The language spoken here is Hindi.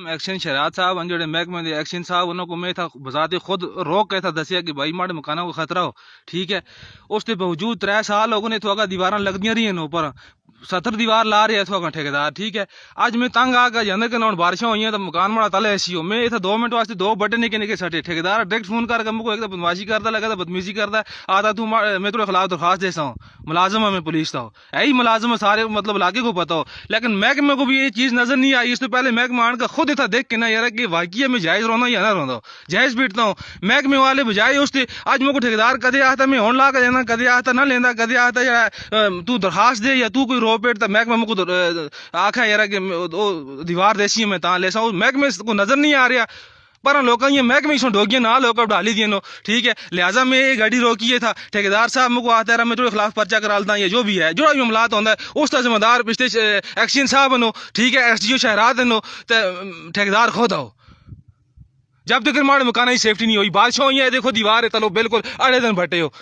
एक्शन शहराज साहब जो महकमे के एक्शन साहब उन्होंने मैं था बजाते खुद रोक के था दसिया कि भाई माड़े मकानों को खतरा हो, ठीक है। उसके बावजूद 3 साल हो गए तो अगर दीवार लगदियां रही हैं ऊपर 70 दीवार ला रहे हैं ठेकेदार, ठीक है। अज मैं तंग आ गया जंदर के बारिशा हुई तो मकान माड़ा तले ऐसी हो, मैं इतना 2 मिनट वास्ते 2 बटन निके निके सटे, ठेकेदार डायरेक्ट फोन करके मुझको एक बदमाशी करता लगा, बदतमीजी करता आता तू मैं तेरे खिलाफ दरखास्त देता हूँ, मुलाजम है मैं पुलिस का हो, यही मुलाजम है सारे मतलब इलाके को पता हो। लेकिन महकमे को भी ये चीज नजर नहीं आई। इससे पहले महकमा आन का खुद इतना देख के ना यार कि वाकई में जायज रोना या ना रोना, जायज बैठता हूँ महकमे वाले बजाय उससे। आज मुझको ठेकेदार कदे आता मैं होन ला कर देना, कदे आता ना लेना, कदे आता या तू दरखास्त दे या तू कोई रो पेट महकमा को आखा यार कि दीवार देसी मैं ता ले महकमे को नजर नहीं आ रहा। पर लोग ये महकमे डोगियां ना लोग डाली दिए, ठीक है। लिहाजा मैं ये गाड़ी रोकी था, ठेकेदार साहब मुझको आता है मैं तेरे खिलाफ पर्चा करा लता, ये जो भी है जो भी मामलात होता है उसका जिम्मेदार पिछले एक्शन साहब नो, ठीक है, SDO शहरात नो, ठेकेदार खुद आओ। जब तक माड़े मकान की सेफ्टी नहीं हुई, बारिश हुई है देखो दीवार है तलो बिल्कुल अड़े दिन भट्टे हो।